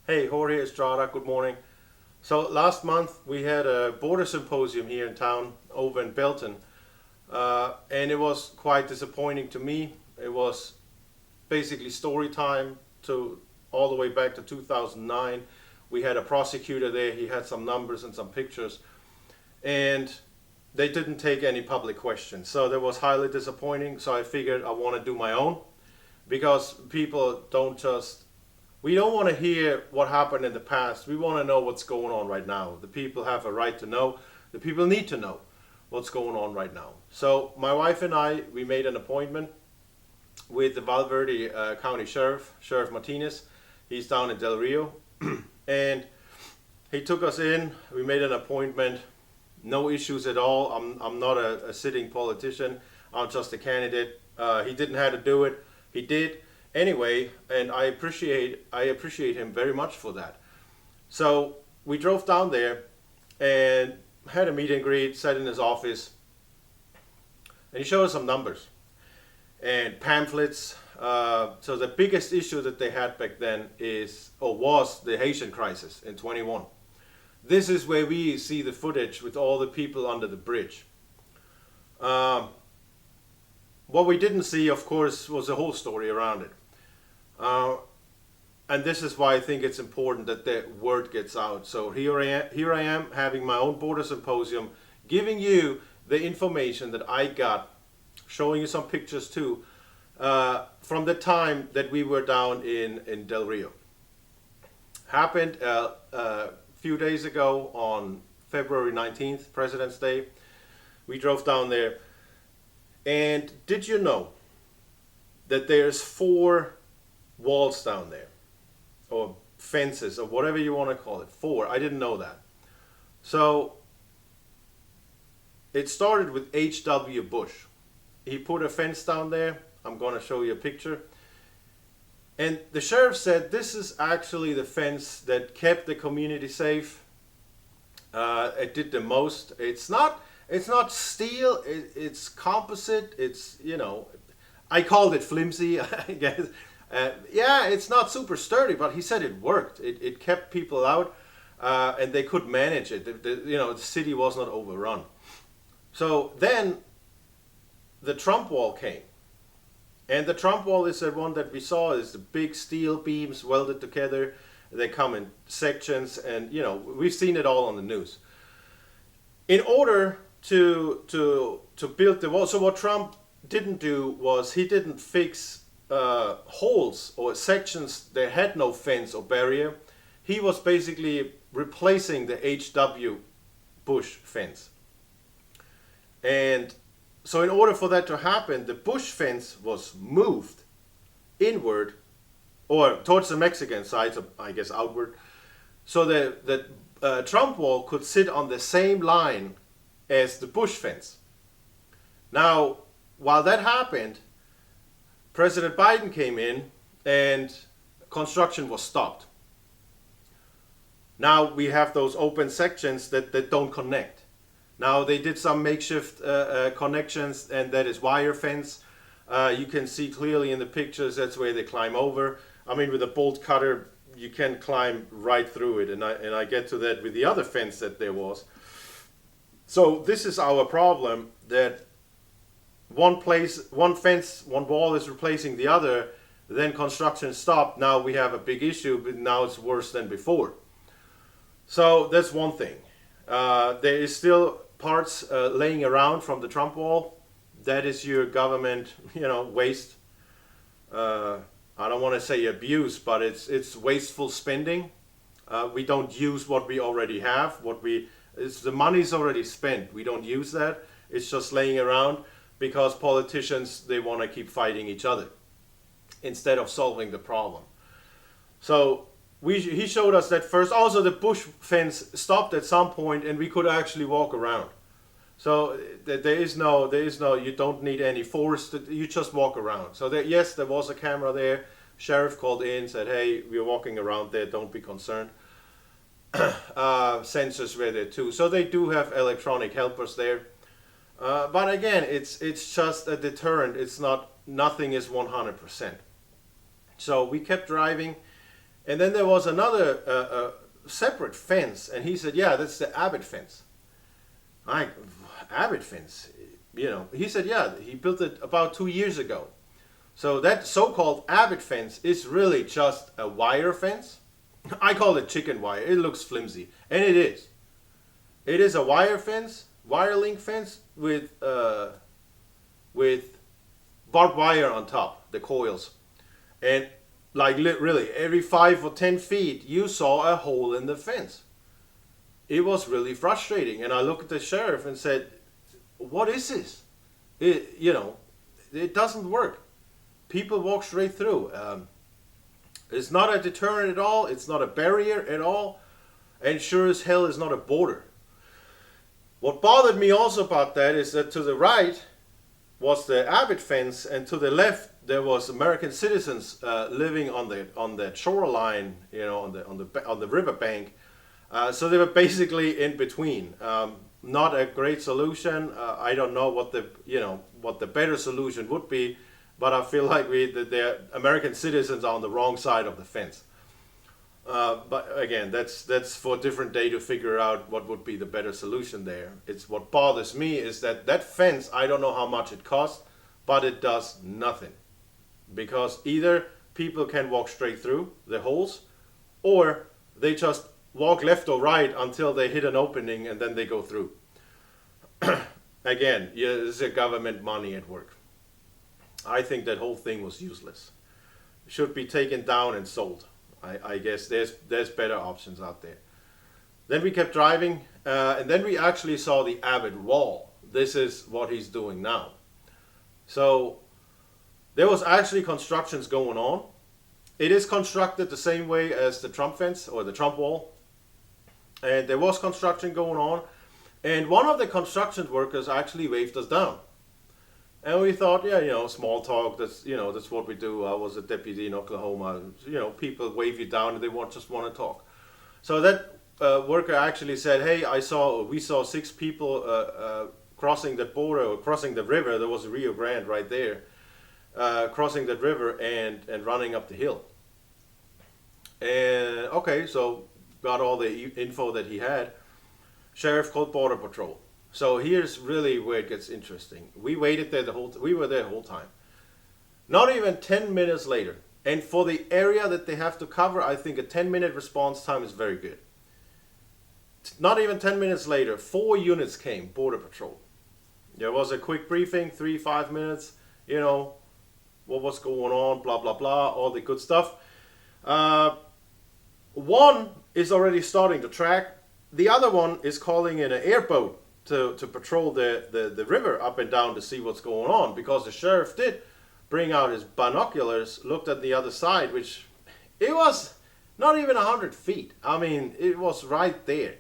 Hey, Jorge Estrada, good morning. So last month we had a border symposium here in town over in Belton, and it was quite disappointing to me. It was basically story time to all the way back to 2009. We had a prosecutor there, he had some numbers and some pictures, and they didn't take any public questions. So that was highly disappointing. So I figured I want to do my own because people don't just we don't want to hear what happened in the past. We want to know what's going on right now. The people have a right to know. The people need to know what's going on right now. So my wife and I, we made an appointment with the Valverde County Sheriff, Sheriff Martinez. He's down in Del Rio. And he took us in. We made an appointment. No issues at all. I'm not a sitting politician. I'm just a candidate. He didn't have to do it. He did anyway, and I appreciate him very much for that. So we drove down there and had a meet and greet, sat in his office, and he showed us some numbers and pamphlets. So the biggest issue that they had back then was the Haitian crisis in 21. This is where we see the footage with all the people under the bridge. Um, what we didn't see, of course, was the whole story around it. Uh, and this is why I think it's important that the word gets out. So here I am having my own border symposium, giving you the information that I got, showing you some pictures too, from the time that we were down in Del Rio. Happened a few days ago on February 19th, President's Day. We drove down there. And did you know that there's four walls down there, or fences, or whatever you want to call it? Four. I didn't know that. So it started with H.W. Bush. He put a fence down there. I'm going to show you a picture. And the sheriff said this is actually the fence that kept the community safe. It did the most. It's not steel. It's composite. I called it flimsy, I guess. Yeah, it's not super sturdy, but he said it worked. It kept people out, and they could manage it. The city was not overrun. So then the Trump wall came. And the Trump wall is the one that we saw is the big steel beams welded together. They come in sections, and we've seen it all on the news. In order to build the wall, so what Trump didn't do was he didn't fix holes or sections that had no fence or barrier. He was basically replacing the H.W. Bush fence. And so in order for that to happen, the Bush fence was moved inward or towards the Mexican side, so I guess outward, so the Trump wall could sit on the same line as the Bush fence. Now, while that happened, President Biden came in and construction was stopped. Now we have those open sections that don't connect. Now they did some makeshift connections, and that is wire fence. You can see clearly in the pictures that's where they climb over. I mean, with a bolt cutter, you can climb right through it, and I get to that with the other fence that there was. So this is our problem, that one fence, one wall is replacing the other, then construction stopped. Now we have a big issue, but now it's worse than before. So that's one thing. There is still parts laying around from the Trump wall. That is your government, waste. I don't want to say abuse, but it's wasteful spending. We don't use what we already have. The money's already spent. We don't use that. It's just laying around because politicians, they want to keep fighting each other instead of solving the problem. So he showed us that first. Also, the Bush fence stopped at some point, and we could actually walk around. So there is no, you don't need any force. You just walk around. So yes, there was a camera there. Sheriff called in, said, "Hey, we're walking around there. Don't be concerned." Sensors were there too. So they do have electronic helpers there. But again, it's just a deterrent. Nothing is 100%. So we kept driving. And then there was another separate fence, and he said, yeah, that's the Abbott fence. Abbott fence? He said, yeah, he built it about 2 years ago. So that so-called Abbott fence is really just a wire fence. I call it chicken wire. It looks flimsy, and it is. It is a wire fence, wire link fence with barbed wire on top, the coils. And like really, every 5 or 10 feet, you saw a hole in the fence. It was really frustrating. And I looked at the sheriff and said, what is this? It doesn't work. People walk straight through. It's not a deterrent at all. It's not a barrier at all. And sure as hell is not a border. What bothered me also about that is that to the right was the Abbott fence, and to the left there was American citizens living on the shoreline, on the riverbank. So they were basically in between. Not a great solution. I don't know what the better solution would be, but I feel like the American citizens are on the wrong side of the fence. But again, that's for a different day to figure out what would be the better solution there. It's what bothers me is that fence, I don't know how much it costs, but it does nothing. Because either people can walk straight through the holes, or they just walk left or right until they hit an opening and then they go through. Again, yeah, this is government money at work. I think that whole thing was useless. It should be taken down and sold. I guess there's better options out there. Then we kept driving, and then we actually saw the Abbott wall. This is what he's doing now. So there was actually constructions going on. It is constructed the same way as the Trump fence or the Trump wall. And there was construction going on. And one of the construction workers actually waved us down. And we thought, yeah, small talk, that's what we do. I was a deputy in Oklahoma. People wave you down and they just want to talk. So that worker actually said, hey, we saw 6 people crossing the border or crossing the river. There was a Rio Grande right there. Crossing that river and running up the hill. And okay, so got all the info that he had. Sheriff called Border Patrol. So here's really where it gets interesting. We waited there we were there the whole time. Not even 10 minutes later. And for the area that they have to cover, I think a 10-minute response time is very good. Not even 10 minutes later, 4 units came, Border Patrol. There was a quick briefing, 3-5 minutes, what was going on, blah, blah, blah, all the good stuff. One is already starting to track. The other one is calling in an airboat to patrol the river up and down to see what's going on, because the sheriff did bring out his binoculars, looked at the other side, which it was not even 100 feet. I mean, it was right there,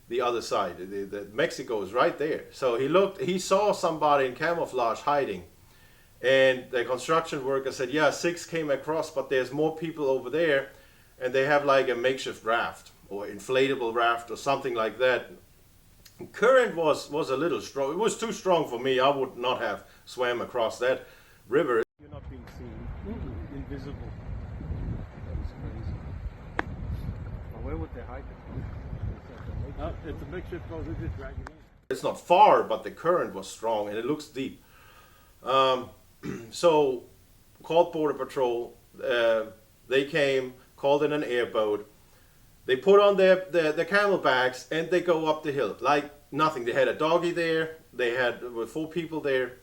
the other side. The Mexico is right there. So he saw somebody in camouflage hiding, and the construction worker said, yeah, 6 came across, but there's more people over there, and they have like a makeshift raft or inflatable raft or something like that. Current was a little strong. It was too strong for me. I would not have swam across that river. You're not being seen. Invisible. That is crazy. Well, where would they hide it? It's a makeshift boat. We just drag it in. It's not far, but the current was strong and it looks deep. So called Border Patrol. They came, called in an airboat. They put on their camelbacks and they go up the hill like nothing. They had a doggy there. They had 4 people there.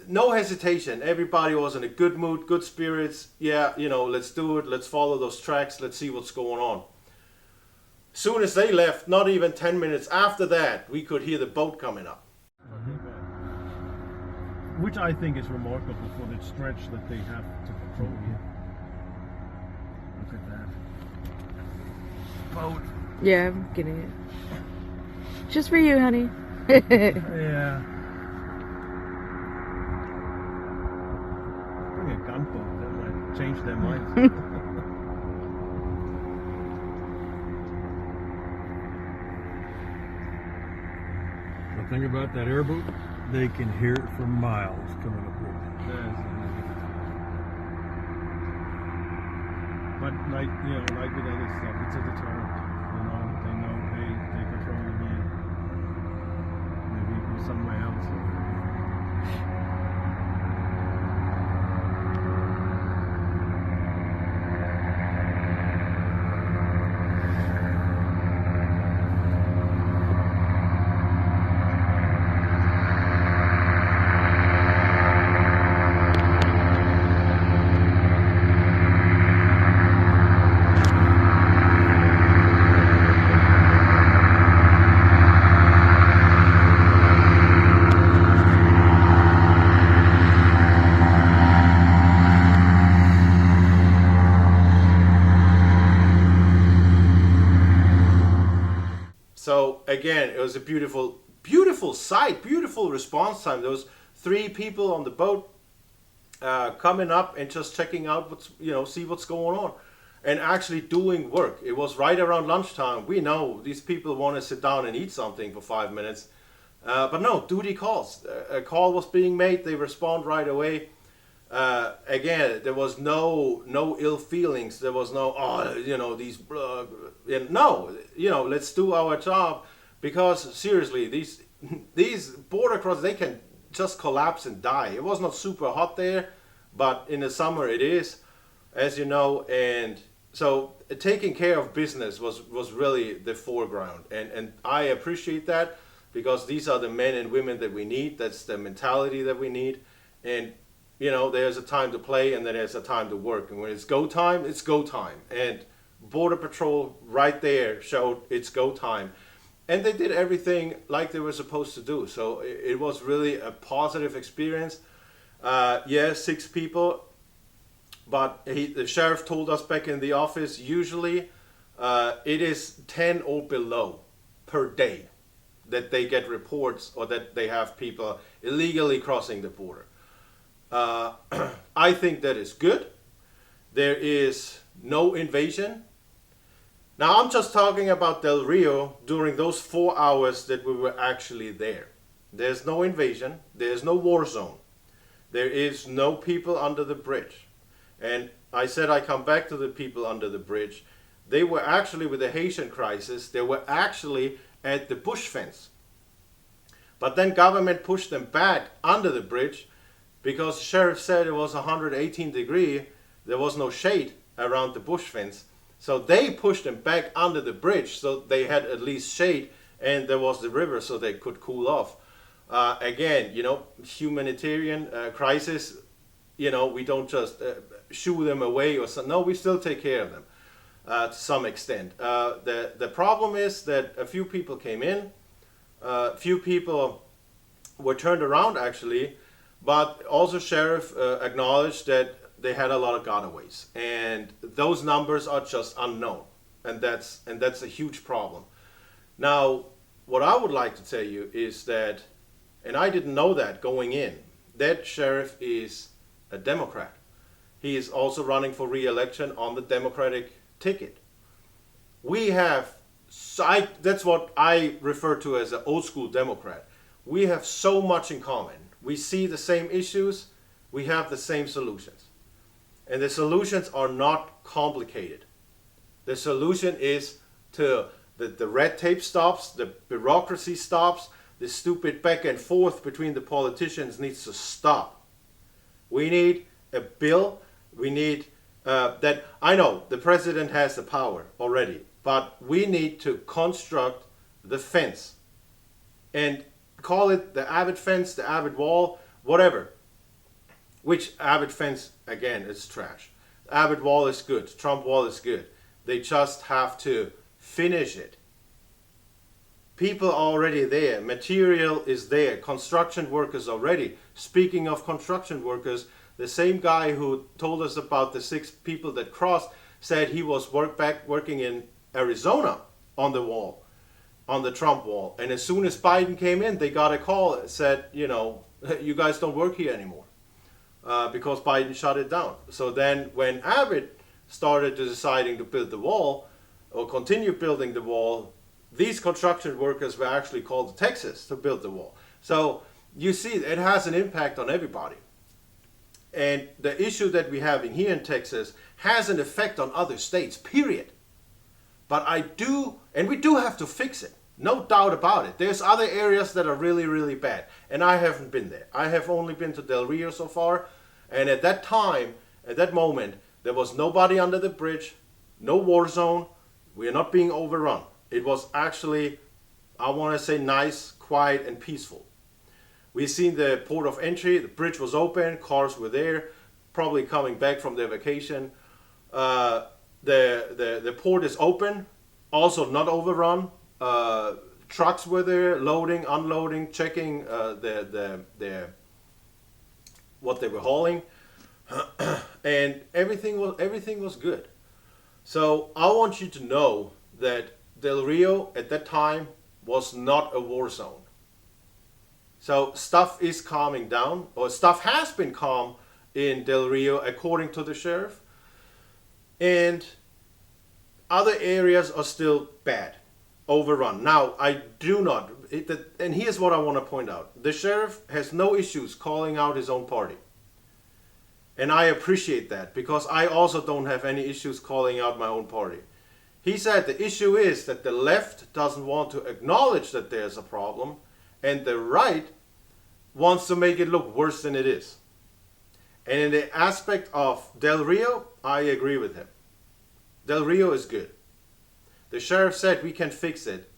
No hesitation. Everybody was in a good mood, good spirits. Yeah, let's do it. Let's follow those tracks. Let's see what's going on. Soon as they left, not even 10 minutes after that, we could hear the boat coming up. Which I think is remarkable for the stretch that they have to patrol here. Look at that. Boat. Yeah, I'm getting it. Just for you, honey. Yeah. Bring a gunboat. That might change their minds. The thing about that airboat, they can hear it for miles coming up here. But like with other stuff, it's a deterrent. They know, hey, they control the land. Maybe go somewhere else. So again, it was a beautiful, beautiful sight, beautiful response time. Those 3 people on the boat coming up and just checking out see what's going on, and actually doing work. It was right around lunchtime. We know these people want to sit down and eat something for 5 minutes, but no, duty calls. A call was being made. They respond right away. Again, there was no ill feelings. There was no these no, let's do our job, because seriously, these border crossings, they can just collapse and die. It was not super hot there, but in the summer it is, as you know, and so taking care of business was really the foreground, and I appreciate that, because these are the men and women that we need. That's the mentality that we need, and there's a time to play and then there's a time to work. And when it's go time, it's go time. And Border Patrol right there showed it's go time. And they did everything like they were supposed to do. So it was really a positive experience. 6 people. But the sheriff told us back in the office, usually it is 10 or below per day that they get reports or that they have people illegally crossing the border. I think that is good. There is no invasion. Now I'm just talking about Del Rio during those 4 hours that we were actually there. There's no invasion. There's no war zone. There is no people under the bridge. And I said I come back to the people under the bridge. They were actually, with the Haitian crisis, they were actually at the bush fence. But then government pushed them back under the bridge, because the sheriff said it was 118 degrees, there was no shade around the bush fence. So they pushed them back under the bridge so they had at least shade, and there was the river so they could cool off. Again, humanitarian crisis, we don't just shoo them away or something. No, we still take care of them to some extent. The problem is that a few people came in, a few people were turned around actually, but also sheriff acknowledged that they had a lot of gotaways, and those numbers are just unknown, and that's a huge problem. Now, what I would like to tell you is that, and I didn't know that going in, that sheriff is a Democrat. He is also running for re-election on the Democratic ticket. That's what I refer to as an old school Democrat. We have so much in common. We see the same issues, we have the same solutions. And the solutions are not complicated. The solution is that the red tape stops, the bureaucracy stops, the stupid back and forth between the politicians needs to stop. We need a bill, we need that, I know the president has the power already, but we need to construct the fence and call it the Abbott fence, the Abbott wall, whatever. Which Abbott fence, again, is trash. Abbott wall is good. Trump wall is good. They just have to finish it. People are already there. Material is there. Construction workers are ready. Speaking of construction workers, the same guy who told us about the 6 people that crossed said he was working in Arizona on the wall, on the Trump wall. And as soon as Biden came in, they got a call that said, you guys don't work here anymore. Because Biden shut it down. So then when Abbott started deciding to build the wall or continue building the wall, these construction workers were actually called to Texas to build the wall. So you see, it has an impact on everybody. And the issue that we're having here in Texas has an effect on other states, period. But we do have to fix it. No doubt about it. There's other areas that are really, really bad. And I haven't been there. I have only been to Del Rio so far. And at that time, at that moment, there was nobody under the bridge, no war zone. We are not being overrun. It was actually, I want to say, nice, quiet, and peaceful. We seen the port of entry. The bridge was open. Cars were there, probably coming back from their vacation. The port is open, also not overrun. Trucks were there, loading, unloading, checking what they were hauling, and everything was good. So I want you to know that Del Rio at that time was not a war zone. So stuff is calming down, or stuff has been calm in Del Rio according to the sheriff. And other areas are still bad, overrun. Now, I do not, and here's what I want to point out. The sheriff has no issues calling out his own party. And I appreciate that, because I also don't have any issues calling out my own party. He said the issue is that the left doesn't want to acknowledge that there's a problem, and the right wants to make it look worse than it is. And in the aspect of Del Rio, I agree with him. Del Rio is good. The sheriff said we can fix it.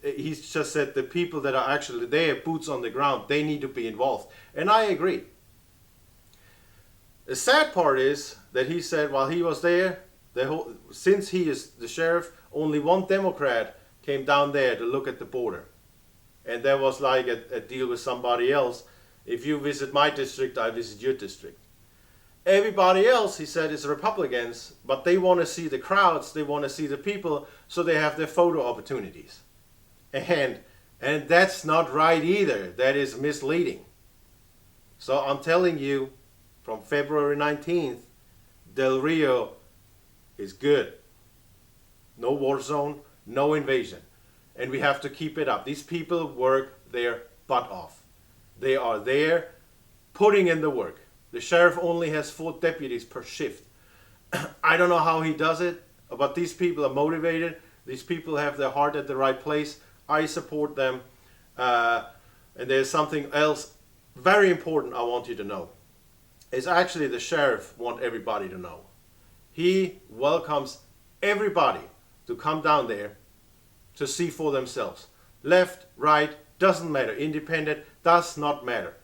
He's just said the people that are actually there, boots on the ground, they need to be involved. And I agree. The sad part is that he said while he was there, since he is the sheriff, only one Democrat came down there to look at the border. And there was like a deal with somebody else. If you visit my district, I visit your district. Everybody else, he said, is Republicans, but they want to see the crowds, they want to see the people, so they have their photo opportunities. And that's not right either. That is misleading. So I'm telling you, from February 19th, Del Rio is good. No war zone, no invasion. And we have to keep it up. These people work their butt off. They are there putting in the work. The sheriff only has 4 deputies per shift. I don't know how he does it, but these people are motivated. These people have their heart at the right place. I support them. And there's something else very important I want you to know. It's actually the sheriff wants everybody to know. He welcomes everybody to come down there to see for themselves. Left, right, doesn't matter. Independent, does not matter.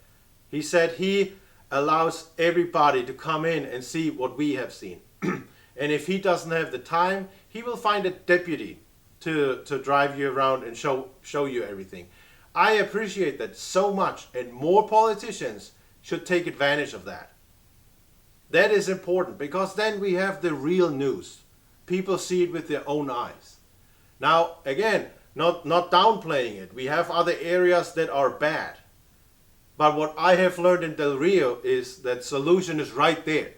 He said he allows everybody to come in and see what we have seen. And if he doesn't have the time, he will find a deputy to drive you around and show you everything. I appreciate that so much, and more politicians should take advantage of that. That is important, because then we have the real news. People see it with their own eyes. Now, again, not downplaying it. We have other areas that are bad. But what I have learned in Del Rio is that solution is right there.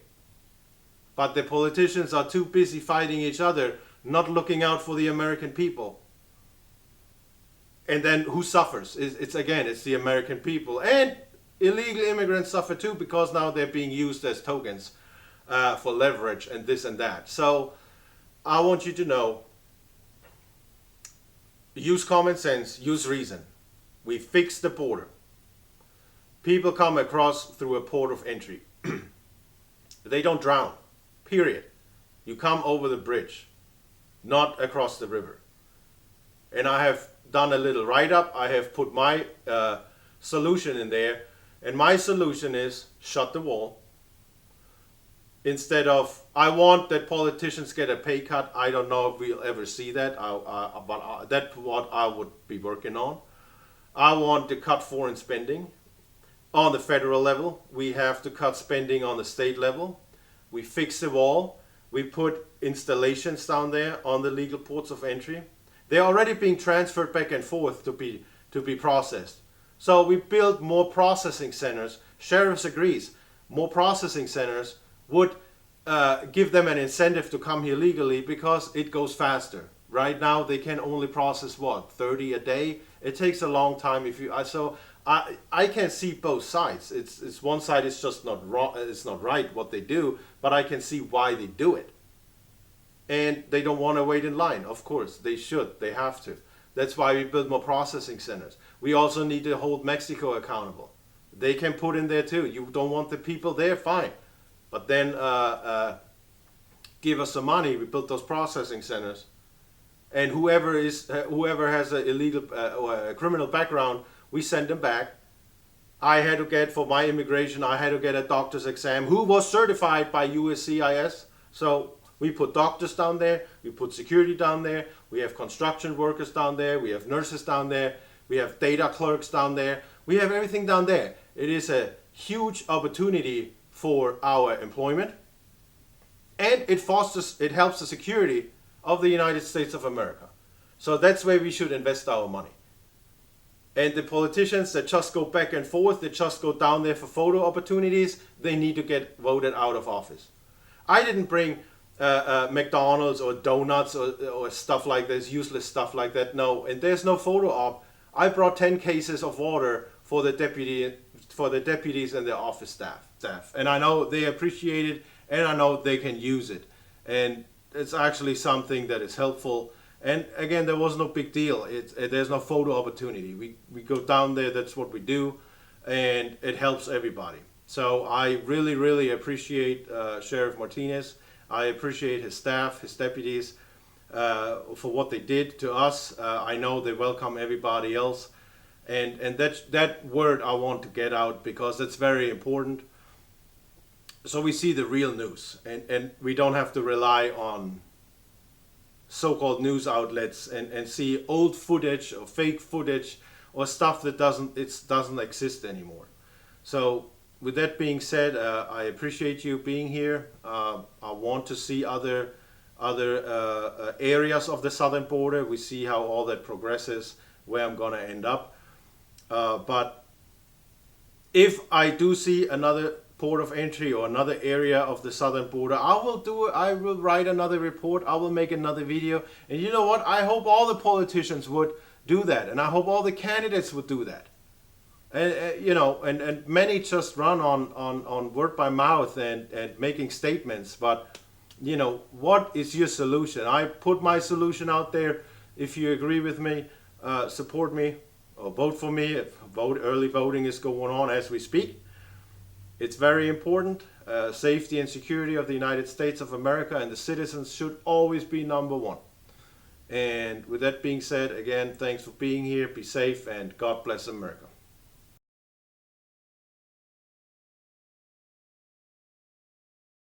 But the politicians are too busy fighting each other, not looking out for the American people. And then who suffers? It's the American people. And illegal immigrants suffer too, because now they're being used as tokens for leverage and this and that. So I want you to know, use common sense, use reason. We fixed the border. People come across through a port of entry. They don't drown, period. You come over the bridge, not across the river. And I have done a little write-up. I have put my solution in there. And my solution is shut the wall. Instead of, I want that politicians get a pay cut. I don't know if we'll ever see that, but that's what I would be working on. I want to cut foreign spending. On the federal level, we have to cut spending on the state level. We fix the wall. We put installations down there on the legal ports of entry. They're already being transferred back and forth to be processed. So we build more processing centers. Sheriffs agrees. More processing centers would give them an incentive to come here legally, because it goes faster. Right now they can only process 30 a day. It takes a long time. So I can see both sides. It's one side is just not wrong. It's not right what they do, but I can see why they do it. And they don't want to wait in line. Of course, they should. They have to. That's why we build more processing centers. We also need to hold Mexico accountable. They can put in there too. You don't want the people there, fine. But then give us some money. We built those processing centers. And whoever has an illegal or a criminal background, we send them back. I had to get, for my immigration, I had to get a doctor's exam who was certified by USCIS. So we put doctors down there, we put security down there, we have construction workers down there, we have nurses down there, we have data clerks down there, we have everything down there. It is a huge opportunity for our employment, and it helps the security of the United States of America. So that's where we should invest our money. And the politicians that just go back and forth, that just go down there for photo opportunities, they need to get voted out of office. I didn't bring McDonald's or donuts or stuff like this, useless stuff like that. No, and there's no photo op. I brought 10 cases of water for the deputies and the office staff. And I know they appreciate it, and I know they can use it. And it's actually something that is helpful. And again, there was no big deal. There's no photo opportunity. We go down there, that's what we do, and it helps everybody. So I really, really appreciate Sheriff Martinez. I appreciate his staff, his deputies, for what they did to us. I know they welcome everybody else. And that word I want to get out because it's very important. So we see the real news, and we don't have to rely on so-called news outlets and see old footage or fake footage or stuff that doesn't exist anymore. So with that being said, I appreciate you being here. I want to see other areas of the southern border. We see how all that progresses, where I'm going to end up. But if I do see another port of entry or another area of the southern border, I will write another report. I will make another video. And you know what? I hope all the politicians would do that, and I hope all the candidates would do that. And and many just run on word by mouth and making statements. But what is your solution? I put my solution out there. If you agree with me, support me or vote for me. Early voting is going on as we speak. It's very important. Safety and security of the United States of America and the citizens should always be number one. And with that being said, again, thanks for being here. Be safe, and God bless America.